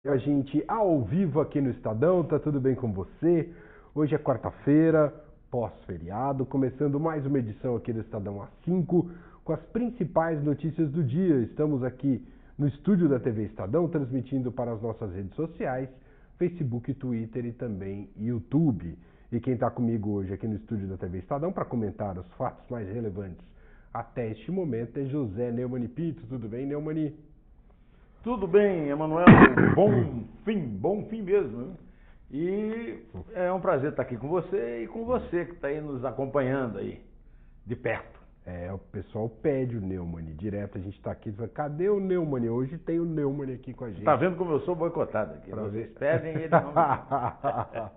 A gente ao vivo aqui no Estadão, tá tudo bem com você? Hoje é quarta-feira, pós-feriado, começando mais uma edição aqui do Estadão às 5, com as principais notícias do dia. Estamos aqui no estúdio da TV Estadão, transmitindo para as nossas redes sociais, Facebook, Twitter e também YouTube. E quem está comigo hoje aqui no estúdio da TV Estadão para comentar os fatos mais relevantes até este momento é José Neumann Pinto. Tudo bem, Neumann? Tudo bem, Emanuel, bom fim mesmo, né? E é um prazer estar aqui com você e com você que está aí nos acompanhando aí, de perto. O pessoal pede o Neumann, direto a gente está aqui, cadê o Neumann? Hoje tem o Neumann aqui com a gente. Tá vendo como eu sou boicotado aqui, vocês pedem e eles não...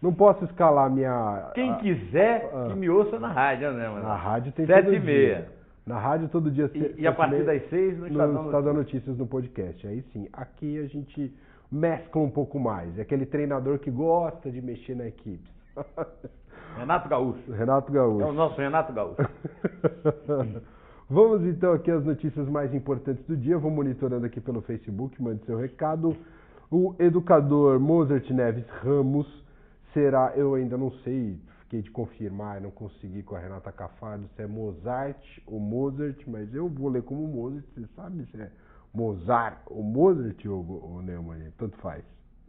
Não posso escalar minha... Quem quiser que me ouça na rádio, né, mano? Na rádio tem 7h30. Na rádio todo dia. E a partir das 6 no Estadão Notícias no podcast. Aí sim, aqui a gente mescla um pouco mais. É aquele treinador que gosta de mexer na equipe. Renato Gaúcho. Renato Gaúcho. É o nosso Renato Gaúcho. Vamos então aqui às notícias mais importantes do dia. Vou monitorando aqui pelo Facebook, mande seu recado. O educador Mozart Neves Ramos será, eu ainda não sei, fiquei de confirmar, não consegui com a Renata Cafardo se é Mozart ou Mozart, mas eu vou ler como Mozart, você sabe se é Mozart ou Mozart ou Neumann, tanto faz.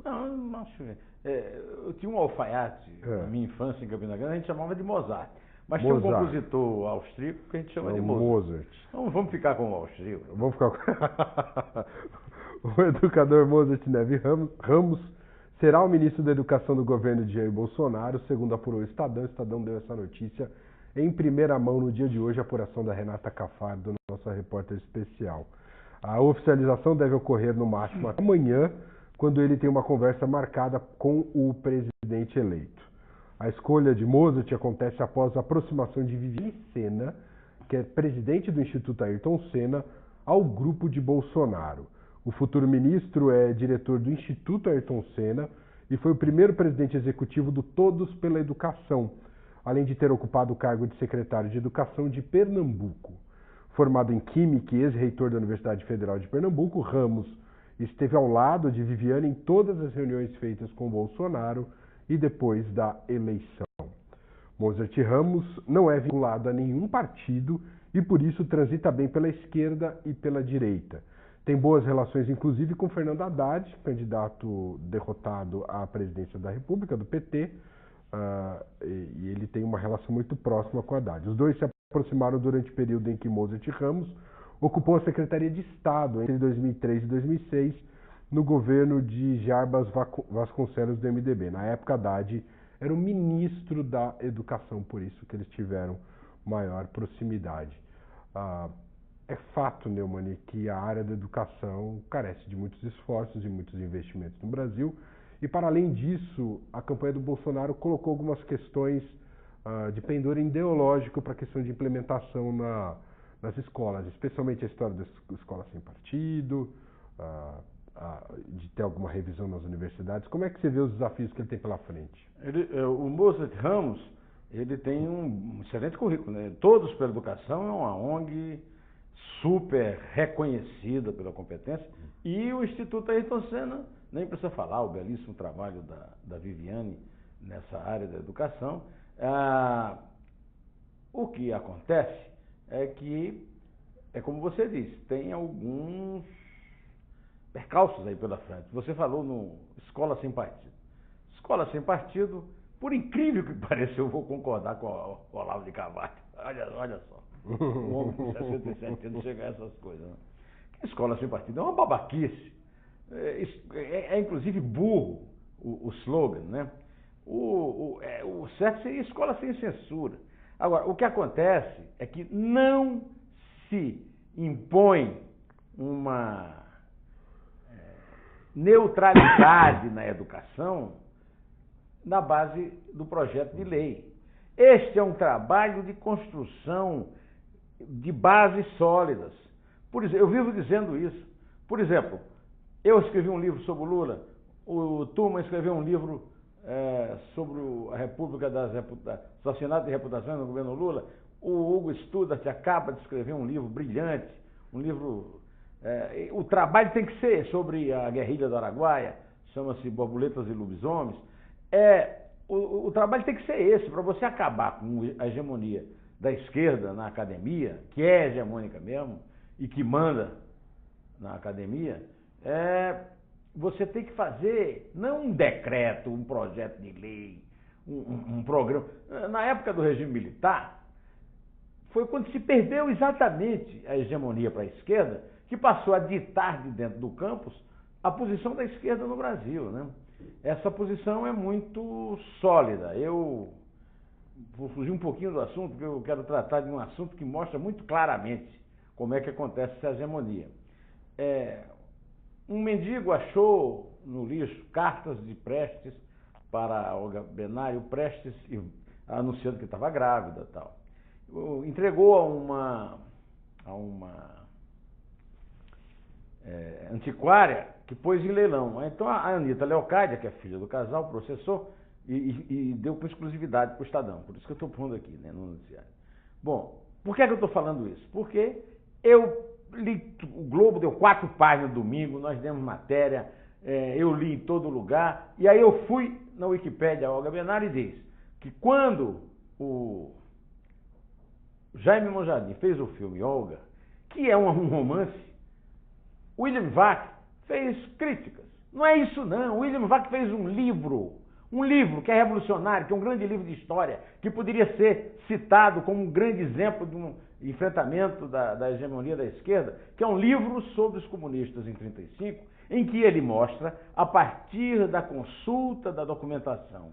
Não acho. Eu tinha um alfaiate na minha infância em Campina Grande, a gente chamava de Mozart. Mas tinha um compositor austríaco que a gente chama de Mozart. Então vamos ficar com o austríaco. Vamos ficar com... O educador Mozart Neves Ramos será o ministro da Educação do governo de Jair Bolsonaro, segundo apurou o Estadão. O Estadão deu essa notícia em primeira mão no dia de hoje, a apuração da Renata Cafardo, nossa repórter especial. A oficialização deve ocorrer no máximo amanhã, quando ele tem uma conversa marcada com o presidente eleito. A escolha de Mozart acontece após a aproximação de Viviane Senna, que é presidente do Instituto Ayrton Senna, ao grupo de Bolsonaro. O futuro ministro é diretor do Instituto Ayrton Senna e foi o primeiro presidente executivo do Todos pela Educação, além de ter ocupado o cargo de secretário de Educação de Pernambuco. Formado em Química e ex-reitor da Universidade Federal de Pernambuco, Ramos esteve ao lado de Viviane em todas as reuniões feitas com Bolsonaro e depois da eleição. Mozart Ramos não é vinculado a nenhum partido e por isso transita bem pela esquerda e pela direita. Tem boas relações, inclusive, com Fernando Haddad, candidato derrotado à presidência da República, do PT, e ele tem uma relação muito próxima com Haddad. Os dois se aproximaram durante o período em que Mozart Ramos ocupou a Secretaria de Estado entre 2003 e 2006, no governo de Jarbas Vasconcelos do MDB. Na época, Haddad era o ministro da Educação, por isso que eles tiveram maior proximidade. É fato, Neumann, que a área da educação carece de muitos esforços e muitos investimentos no Brasil. E, para além disso, a campanha do Bolsonaro colocou algumas questões de pendor ideológico para a questão de implementação nas escolas, especialmente a história das escolas sem partido, de ter alguma revisão nas universidades. Como é que você vê os desafios que ele tem pela frente? O Mozart Ramos, ele tem um excelente currículo, né? Todos pela Educação é uma ONG super reconhecida pela competência, e o Instituto Ayrton Senna, nem precisa falar, o belíssimo trabalho da Viviane nessa área da educação. O que acontece é que, como você disse, tem alguns percalços aí pela frente. Você falou no Escola Sem Partido. Escola Sem Partido, por incrível que pareça, eu vou concordar com o Olavo de Carvalho. Olha só. Um homem com 67 anos chega a essas coisas. Né? Escola Sem Partido é uma babaquice. Inclusive burro o slogan, né? O certo seria Escola Sem Censura. Agora, o que acontece é que não se impõe uma neutralidade na educação na base do projeto de lei. Este é um trabalho de construção de bases sólidas. Por exemplo, eu vivo dizendo isso. Por exemplo, eu escrevi um livro sobre o Lula, o Turma escreveu um livro sobre a República das Assassinato de Reputação no governo Lula, o Hugo Studart acaba de escrever um livro brilhante, um livro O trabalho tem que ser sobre a guerrilha do Araguaia, chama-se Borboletas e Lobisomens. O trabalho tem que ser esse, para você acabar com a hegemonia da esquerda na academia, que é hegemônica mesmo, e que manda na academia. Você tem que fazer, não um decreto, um projeto de lei, um programa. Na época do regime militar, foi quando se perdeu exatamente a hegemonia para a esquerda, que passou a ditar de dentro do campus a posição da esquerda no Brasil, né? Essa posição é muito sólida. Eu vou fugir um pouquinho do assunto, porque eu quero tratar de um assunto que mostra muito claramente como é que acontece essa hegemonia. Um mendigo achou no lixo cartas de Prestes para Olga Benário, Prestes anunciando que estava grávida e tal. Entregou a uma antiquária que pôs em leilão. Então a Anitta Leocádia, que é filha do casal, processou e deu com exclusividade para o Estadão. Por isso que eu estou pondo aqui, né, no noticiário. Bom, por que eu estou falando isso? Porque eu li, o Globo deu 4 páginas no domingo, nós demos matéria, eu li em todo lugar, e aí eu fui na Wikipédia Olga Benário e diz que quando o Jaime Monjardim fez o filme Olga, que é um romance, William Vac fez críticas. Não é isso não, William Vac fez um livro que é revolucionário, que é um grande livro de história, que poderia ser citado como um grande exemplo de um enfrentamento da hegemonia da esquerda, que é um livro sobre os comunistas em 1935, em que ele mostra, a partir da consulta da documentação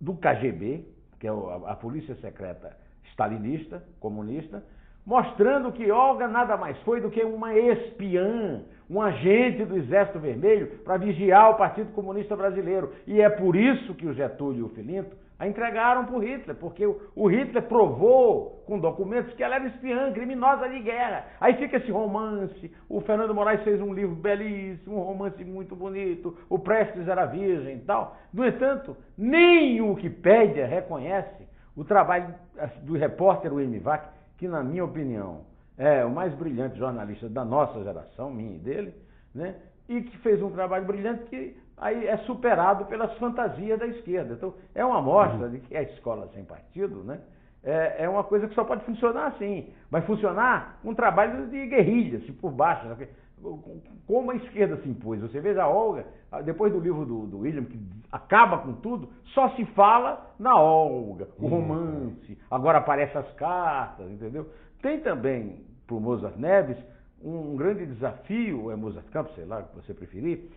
do KGB, que é a Polícia Secreta Stalinista, comunista, mostrando que Olga nada mais foi do que uma espiã, um agente do Exército Vermelho para vigiar o Partido Comunista Brasileiro. E é por isso que o Getúlio e o Filinto a entregaram para o Hitler, porque o Hitler provou com documentos que ela era espiã, criminosa de guerra. Aí fica esse romance, o Fernando Moraes fez um livro belíssimo, um romance muito bonito, o Prestes era virgem e tal. No entanto, nem o Wikipédia reconhece o trabalho do repórter William Vac, que, na minha opinião, é o mais brilhante jornalista da nossa geração, minha e dele, né? E que fez um trabalho brilhante que aí é superado pelas fantasias da esquerda. Então, é uma amostra de que a escola sem partido, né? É uma coisa que só pode funcionar assim. Vai funcionar um trabalho de guerrilha, assim, por baixo. Como a esquerda se impôs. Você veja a Olga, depois do livro do William, que acaba com tudo, só se fala na Olga, o romance, agora aparecem as cartas, entendeu? Tem também, para o Mozart Neves, um grande desafio, Mozart Campos, sei lá, o que você preferir,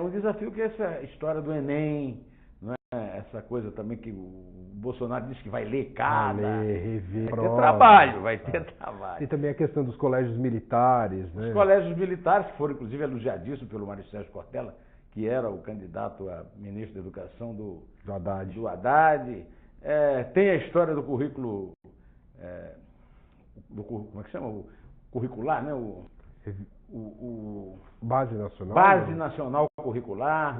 um desafio que é essa história do Enem, não é? Essa coisa também que o Bolsonaro disse que vai ler cada... Vai ler, rever, vai ter trabalho, vai ter trabalho. E também a questão dos colégios militares, né? Os colégios militares, que foram inclusive elogiadíssimos pelo Mário Sérgio Cortella, que era o candidato a ministro da Educação do Haddad. Tem a história do currículo, como é que chama? O curricular, né? Base Nacional. Base Nacional Curricular.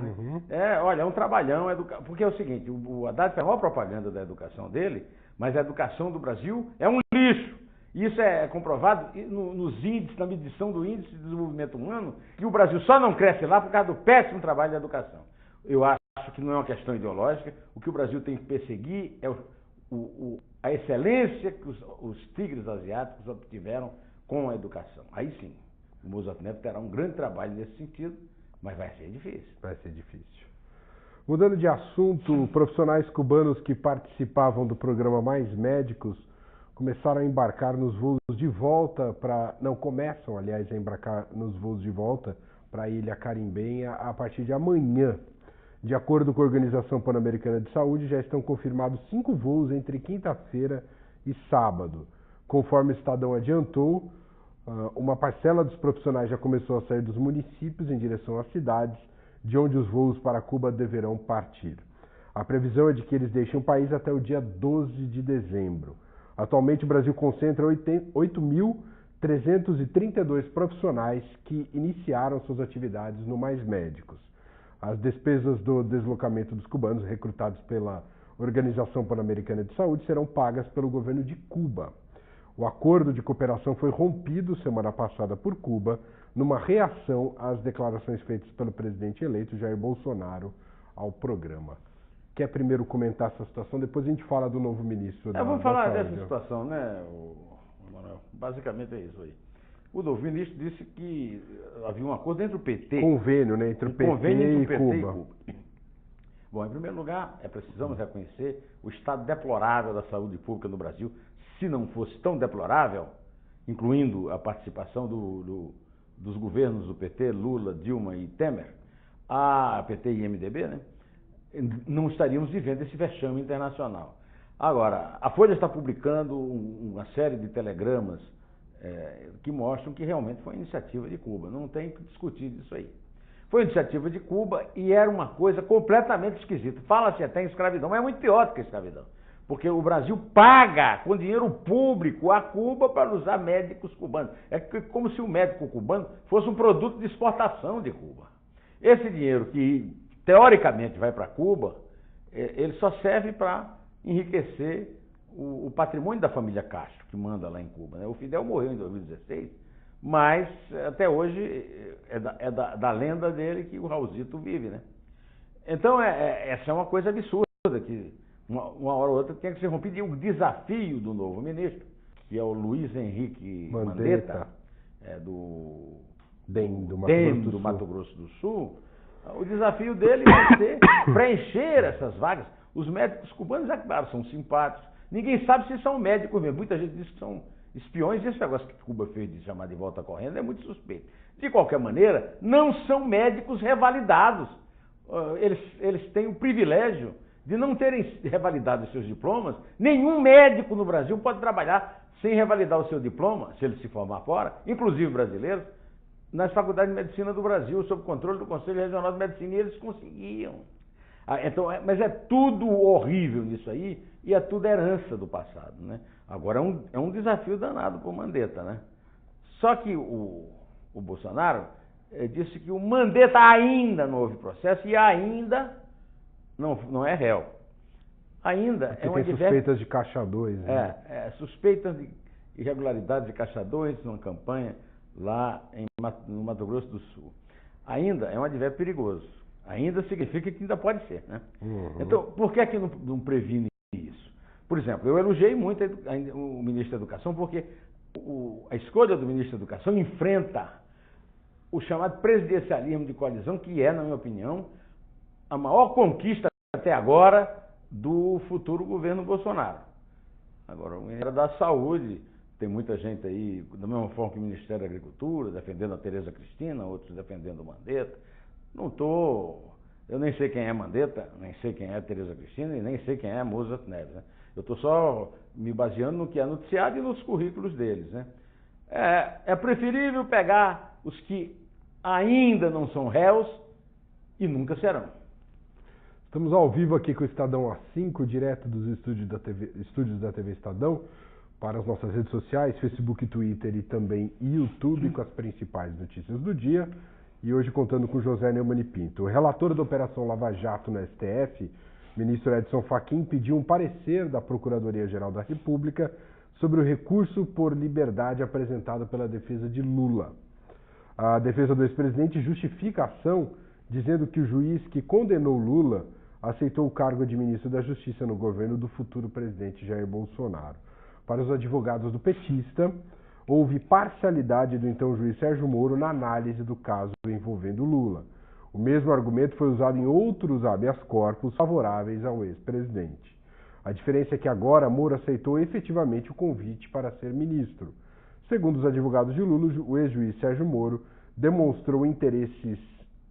Olha, é um trabalhão, porque é o seguinte, o Haddad fez a maior propaganda da educação dele, mas a educação do Brasil é um lixo. Isso é comprovado nos índices, na medição do Índice de Desenvolvimento Humano, que o Brasil só não cresce lá por causa do péssimo trabalho da educação. Eu acho que não é uma questão ideológica. O que o Brasil tem que perseguir é a excelência que os tigres asiáticos obtiveram com a educação. Aí sim, o Mozart Neves terá um grande trabalho nesse sentido, mas vai ser difícil. Vai ser difícil. Mudando de assunto, profissionais cubanos que participavam do programa Mais Médicos começaram a embarcar nos voos de volta começam, aliás, a embarcar nos voos de volta para a Ilha Carimbenha a partir de amanhã. De acordo com a Organização Pan-Americana de Saúde, já estão confirmados 5 voos entre quinta-feira e sábado. Conforme o Estadão adiantou, uma parcela dos profissionais já começou a sair dos municípios em direção às cidades, de onde os voos para Cuba deverão partir. A previsão é de que eles deixem o país até o dia 12 de dezembro. Atualmente, o Brasil concentra 8.332 profissionais que iniciaram suas atividades no Mais Médicos. As despesas do deslocamento dos cubanos recrutados pela Organização Pan-Americana de Saúde serão pagas pelo governo de Cuba. O acordo de cooperação foi rompido semana passada por Cuba, numa reação às declarações feitas pelo presidente eleito Jair Bolsonaro ao programa. Quer primeiro comentar essa situação, depois a gente fala do novo ministro da Vamos falar Saúde. dessa situação, né, Manuel? Basicamente é isso aí. O novo ministro disse que havia um acordo entre o PT... Convênio, né, entre o PT e Cuba. Bom, em primeiro lugar, precisamos reconhecer o estado deplorável da saúde pública no Brasil. Se não fosse tão deplorável, incluindo a participação dos governos do PT, Lula, Dilma e Temer, a PT e MDB, né, não estaríamos vivendo esse vexame internacional. Agora, a Folha está publicando uma série de telegramas que mostram que realmente foi iniciativa de Cuba. Não tem que discutir disso aí. Foi iniciativa de Cuba e era uma coisa completamente esquisita. Fala-se até em escravidão, mas é muito pior do que a escravidão. Porque o Brasil paga com dinheiro público a Cuba para usar médicos cubanos. É como se o médico cubano fosse um produto de exportação de Cuba. Esse dinheiro que, teoricamente, vai para Cuba, ele só serve para enriquecer o patrimônio da família Castro, que manda lá em Cuba, né? O Fidel morreu em 2016, mas até hoje é da lenda dele que o Raulzito vive, né? Então, essa é uma coisa absurda, que uma hora ou outra tem que ser rompido. E o desafio do novo ministro, que é o Luiz Henrique Mandetta, do Mato Grosso do Sul, o desafio dele vai ser preencher essas vagas. Os médicos cubanos, é claro, são simpáticos. Ninguém sabe se são médicos mesmo. Muita gente diz que são espiões, e esse negócio que Cuba fez de chamar de volta correndo é muito suspeito. De qualquer maneira, não são médicos revalidados. Eles têm o privilégio de não terem revalidado os seus diplomas. Nenhum médico no Brasil pode trabalhar sem revalidar o seu diploma, se ele se formar fora, inclusive brasileiros, nas faculdades de medicina do Brasil, sob controle do Conselho Regional de Medicina, e eles conseguiam. Então, mas é tudo horrível nisso aí, e é tudo herança do passado, né? Agora é um desafio danado para o Mandetta, né? Só que o Bolsonaro disse que o Mandetta ainda não houve processo e ainda não é réu. Ainda porque tem suspeitas de Caixa 2, né? Suspeitas de irregularidades de Caixa 2 numa campanha lá no Mato Grosso do Sul. Ainda é um advérbio perigoso. Ainda significa que ainda pode ser, né? Uhum. Então, por que não previne isso? Por exemplo, eu elogiei muito o ministro da Educação, porque a escolha do ministro da Educação enfrenta o chamado presidencialismo de coalizão, que é, na minha opinião, a maior conquista até agora do futuro governo Bolsonaro. Agora, o Ministério da Saúde, tem muita gente aí, da mesma forma que o Ministério da Agricultura, defendendo a Tereza Cristina, outros defendendo o Mandetta. Eu nem sei quem é Mandetta, nem sei quem é a Tereza Cristina e nem sei quem é a Mozart Neves, né? Eu estou só me baseando no que é noticiado e nos currículos deles, né? É preferível pegar os que ainda não são réus e nunca serão. Estamos ao vivo aqui com o Estadão A5, direto dos estúdios da TV Estadão, para as nossas redes sociais, Facebook, Twitter e também YouTube, com as principais notícias do dia. E hoje contando com José Neumann e Pinto. O relator da Operação Lava Jato no STF, ministro Edson Fachin, pediu um parecer da Procuradoria-Geral da República sobre o recurso por liberdade apresentado pela defesa de Lula. A defesa do ex-presidente justifica a ação dizendo que o juiz que condenou Lula aceitou o cargo de ministro da Justiça no governo do futuro presidente Jair Bolsonaro. Para os advogados do petista, houve parcialidade do então juiz Sérgio Moro na análise do caso envolvendo Lula. O mesmo argumento foi usado em outros habeas corpus favoráveis ao ex-presidente. A diferença é que agora Moro aceitou efetivamente o convite para ser ministro. Segundo os advogados de Lula, o ex-juiz Sérgio Moro demonstrou interesses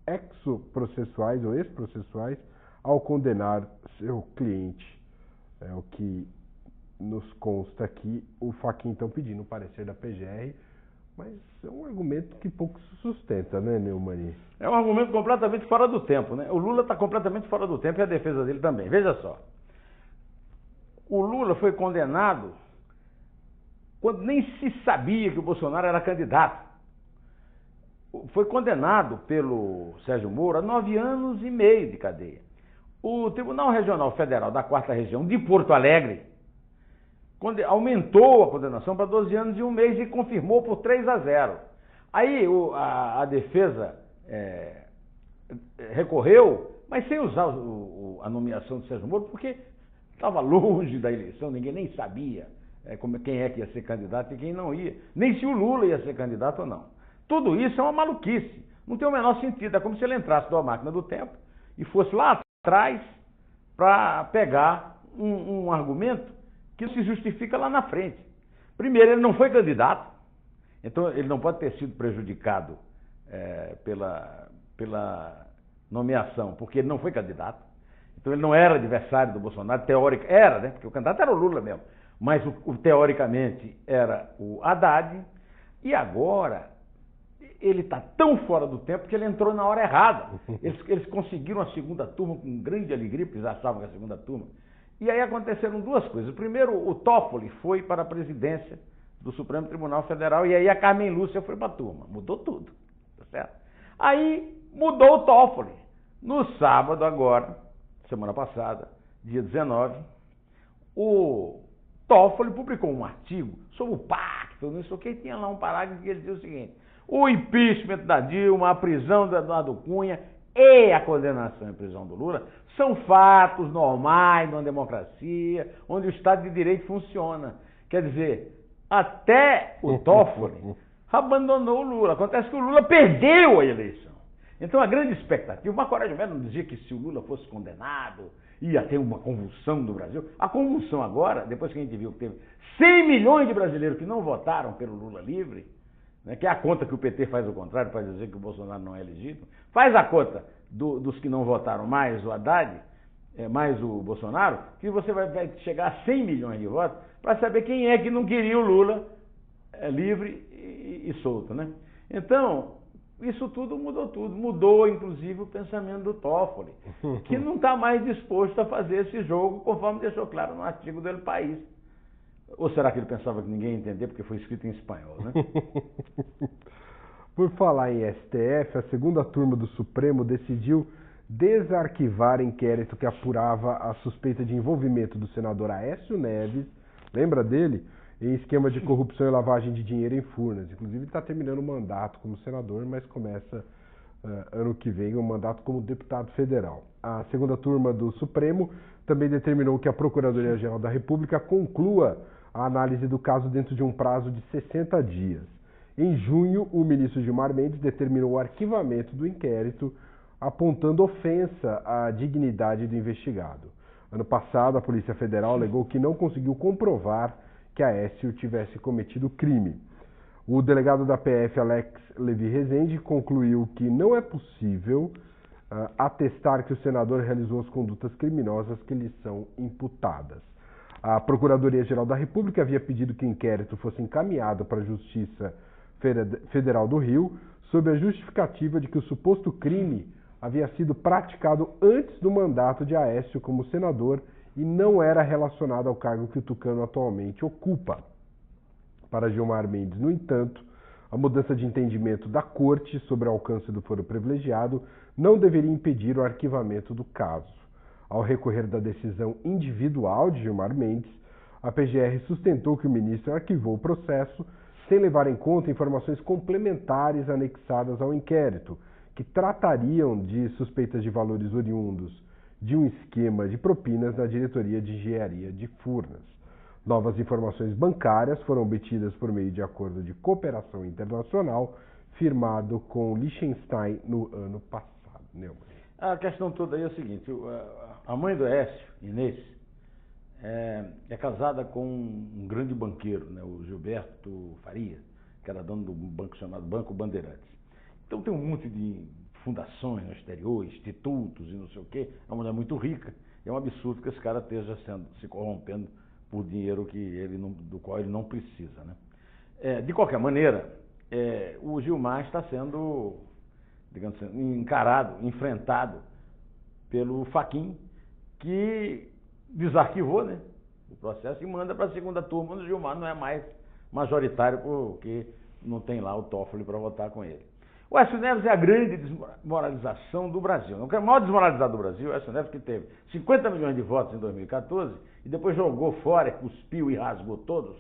exoprocessuais ou ex-processuais ao condenar seu cliente. É o que nos consta aqui. O Fachin então pedindo o parecer da PGR, mas é um argumento que pouco se sustenta, né, Neumann? É um argumento completamente fora do tempo, né? O Lula está completamente fora do tempo e a defesa dele também. Veja só, o Lula foi condenado quando nem se sabia que o Bolsonaro era candidato. Foi condenado pelo Sérgio Moro a 9 anos e meio de cadeia. O Tribunal Regional Federal da 4ª Região de Porto Alegre aumentou a condenação para 12 anos e 1 mês e confirmou por 3-0. Aí a defesa recorreu, mas sem usar a nomeação do Sérgio Moro, porque estava longe da eleição, ninguém nem sabia quem é que ia ser candidato e quem não ia, nem se o Lula ia ser candidato ou não. Tudo isso é uma maluquice, não tem o menor sentido, é como se ele entrasse numa máquina do tempo e fosse lá atrás para pegar um argumento que se justifica lá na frente. Primeiro, ele não foi candidato, então ele não pode ter sido prejudicado pela nomeação, porque ele não foi candidato. Então ele não era adversário do Bolsonaro, teoricamente, era, né? Porque o candidato era o Lula mesmo, mas teoricamente era o Haddad, e agora ele está tão fora do tempo que ele entrou na hora errada. Eles conseguiram a segunda turma com grande alegria, porque eles achavam que a segunda turma. E aí aconteceram duas coisas. Primeiro, o Toffoli foi para a presidência do Supremo Tribunal Federal, e aí a Carmen Lúcia foi para a turma. Mudou tudo, tá certo? Aí mudou o Toffoli. No sábado agora, semana passada, dia 19, o Toffoli publicou um artigo sobre o pacto, não sei o que, e tinha lá um parágrafo que ele dizia o seguinte: o impeachment da Dilma, a prisão do Eduardo Cunha e a condenação e prisão do Lula são fatos normais numa democracia, onde o Estado de Direito funciona. Quer dizer, até o Toffoli abandonou o Lula. Acontece que o Lula perdeu a eleição. Então a grande expectativa, o Marco Aurélio Mello não dizia que se o Lula fosse condenado, ia ter uma convulsão no Brasil. A convulsão agora, depois que a gente viu que teve 100 milhões de brasileiros que não votaram pelo Lula livre, né, que é a conta que o PT faz o contrário, para dizer que o Bolsonaro não é legítimo, faz a conta dos que não votaram mais o Haddad, mais o Bolsonaro, que você vai chegar a 100 milhões de votos para saber quem é que não queria o Lula livre e solto, né? Então, isso tudo mudou tudo. Mudou, inclusive, o pensamento do Toffoli, que não está mais disposto a fazer esse jogo, conforme deixou claro no artigo do El País. Ou será que ele pensava que ninguém ia entender porque foi escrito em espanhol, né? Por falar em STF, a segunda turma do Supremo decidiu desarquivar inquérito que apurava a suspeita de envolvimento do senador Aécio Neves, lembra dele? Em esquema de corrupção e lavagem de dinheiro em Furnas. Inclusive está terminando o mandato como senador, mas começa ano que vem o mandato como deputado federal. A segunda turma do Supremo também determinou que a Procuradoria-Geral da República conclua a análise do caso dentro de um prazo de 60 dias. Em junho, o ministro Gilmar Mendes determinou o arquivamento do inquérito, apontando ofensa à dignidade do investigado. Ano passado, a Polícia Federal alegou que não conseguiu comprovar que Aécio tivesse cometido crime. O delegado da PF, Alex Levi Rezende, concluiu que não é possível atestar que o senador realizou as condutas criminosas que lhe são imputadas. A Procuradoria-Geral da República havia pedido que o inquérito fosse encaminhado para a Justiça Federal do Rio, sob a justificativa de que o suposto crime havia sido praticado antes do mandato de Aécio como senador e não era relacionado ao cargo que o tucano atualmente ocupa. Para Gilmar Mendes, no entanto, a mudança de entendimento da Corte sobre o alcance do foro privilegiado não deveria impedir o arquivamento do caso. Ao recorrer da decisão individual de Gilmar Mendes, a PGR sustentou que o ministro arquivou o processo sem levar em conta informações complementares anexadas ao inquérito, que tratariam de suspeitas de valores oriundos de um esquema de propinas na diretoria de engenharia de Furnas. Novas informações bancárias foram obtidas por meio de acordo de cooperação internacional firmado com Liechtenstein no ano passado. Neumann. A questão toda aí é o seguinte: a mãe do Aécio, Inês, é casada com um grande banqueiro, né, o Gilberto Faria, que era dono de um banco chamado Banco Bandeirantes. Então tem um monte de fundações no exterior, institutos e não sei o quê. É uma mulher muito rica. É um absurdo que esse cara esteja se corrompendo por dinheiro do qual ele não precisa, né? De qualquer maneira, o Gilmar está sendo, digamos assim, enfrentado pelo Fachin, que desarquivou, né, o processo e manda para a segunda turma, onde o Gilmar não é mais majoritário porque não tem lá o Toffoli para votar com ele. O Aécio Neves é a grande desmoralização do Brasil. O maior desmoralizado do Brasil é o Aécio Neves, que teve 50 milhões de votos em 2014 e depois jogou fora, cuspiu e rasgou todos,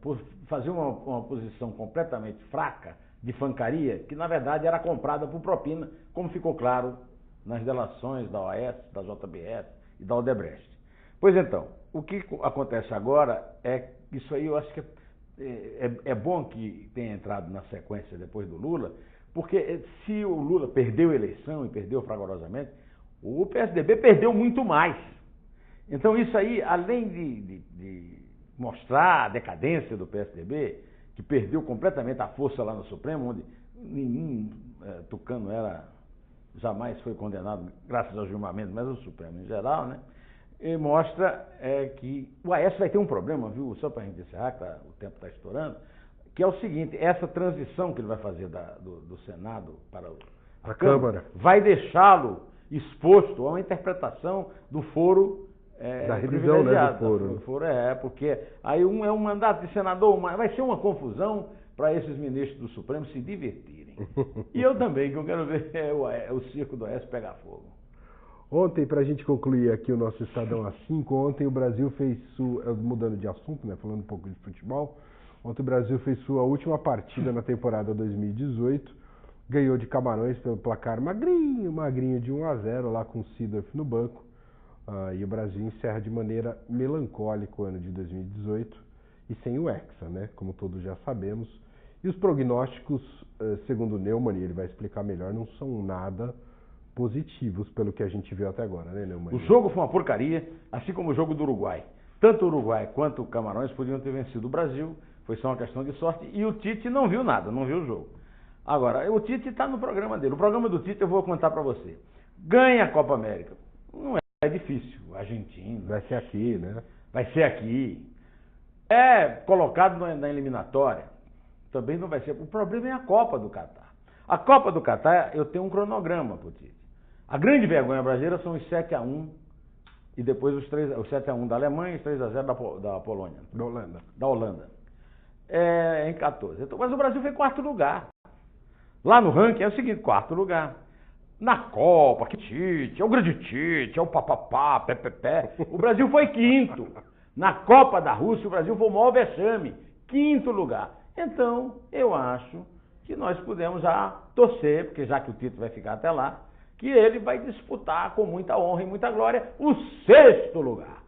por fazer uma posição completamente fraca de fancaria, que na verdade era comprada por propina, como ficou claro nas delações da OAS, da JBS e da Odebrecht. Pois então, o que acontece agora é que isso aí eu acho que é bom que tenha entrado na sequência depois do Lula, porque se o Lula perdeu a eleição e perdeu fragorosamente, o PSDB perdeu muito mais. Então isso aí, além de mostrar a decadência do PSDB, que perdeu completamente a força lá no Supremo, onde nenhum tucano jamais foi condenado, graças ao Gilmar Mendes, mas o Supremo em geral, né? E mostra que o Aécio vai ter um problema, viu? Só para a gente encerrar, que o tempo está estourando, que é o seguinte: essa transição que ele vai fazer do Senado para a Câmara vai deixá-lo exposto a uma interpretação do foro da revisão, né, do foro. Porque aí é um mandato de senador, vai ser uma confusão para esses ministros do Supremo se divertirem. E eu também, que eu quero ver o circo do Aécio pegar fogo. Ontem, para a gente concluir aqui o nosso Estadão A5, ontem o Brasil fez mudando de assunto, né, falando um pouco de futebol, ontem o Brasil fez sua última partida na temporada 2018, ganhou de Camarões pelo placar magrinho de 1-0 lá com o Seedorf no banco, e o Brasil encerra de maneira melancólica o ano de 2018 e sem o Hexa, né, como todos já sabemos. E os prognósticos, segundo o Neumann, ele vai explicar melhor, não são nada positivos pelo que a gente viu até agora, né, Neumann? O jogo foi uma porcaria, assim como o jogo do Uruguai. Tanto o Uruguai quanto o Camarões podiam ter vencido o Brasil, foi só uma questão de sorte, e o Tite não viu nada, não viu o jogo. Agora, o Tite está no programa dele. O programa do Tite eu vou contar para você. Ganha a Copa América. Não é difícil. Argentina. Vai ser aqui, né? Vai ser aqui. É colocado na eliminatória. Também não vai ser. O problema é a Copa do Catar. A Copa do Catar, eu tenho um cronograma para o Tite. A grande vergonha brasileira são os 7-1 e depois os 7-1 da Alemanha e os 3-0 da Polônia. Da Holanda. Em 14. Então, mas o Brasil foi em quarto lugar. Lá no ranking é o seguinte: quarto lugar. Na Copa, que Tite, é o grande Tite, é o papapá, pé. O Brasil foi quinto. Na Copa da Rússia, o Brasil foi o maior vexame. Quinto lugar. Então, eu acho que nós podemos já torcer, porque já que o Tite vai ficar até lá, que ele vai disputar com muita honra e muita glória o sexto lugar.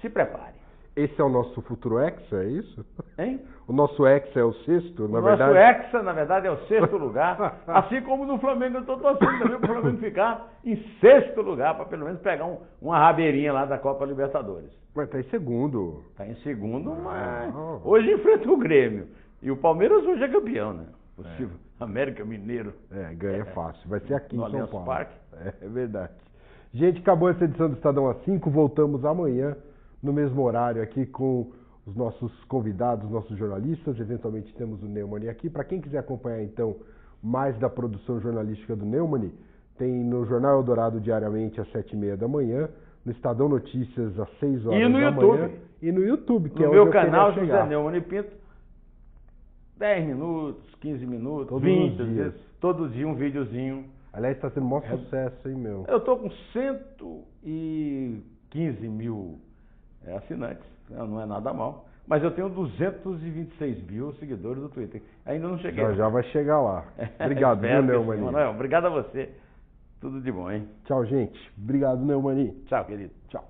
Se prepare. Esse é o nosso futuro Hexa, é isso? Hein? O nosso Hexa é o sexto, na verdade? verdade? O nosso Hexa, na verdade, é o sexto lugar. Assim como no Flamengo, eu estou torcendo também para o Flamengo ficar em sexto lugar, para pelo menos pegar uma rabeirinha lá da Copa Libertadores. Mas está em segundo. Está em segundo, mas hoje enfrenta o Grêmio. E o Palmeiras hoje é campeão, né? Possível. América Mineiro. Ganha fácil. Vai ser aqui em São Paulo. Parque. É verdade. Gente, acabou essa edição do Estadão A5. Voltamos amanhã, no mesmo horário, aqui com os nossos convidados, nossos jornalistas. Eventualmente temos o Neumann aqui. Para quem quiser acompanhar, então, mais da produção jornalística do Neumann, tem no Jornal Eldorado diariamente às 7h30 da manhã, no Estadão Notícias às 6 horas da manhã. E no YouTube, que no é meu onde canal, eu queria chegar. José Neumann Pinto, 10 minutos, 15 minutos, todos 20 os dias. Todo dia um videozinho. Aliás, está sendo um maior sucesso, hein, meu? Eu estou com 115 mil assinantes, não é nada mal. Mas eu tenho 226 mil seguidores do Twitter. Ainda não cheguei. Já vai chegar lá. Obrigado, viu, Neumann? Obrigado a você. Tudo de bom, hein? Tchau, gente. Obrigado, Neumann. Tchau, querido. Tchau.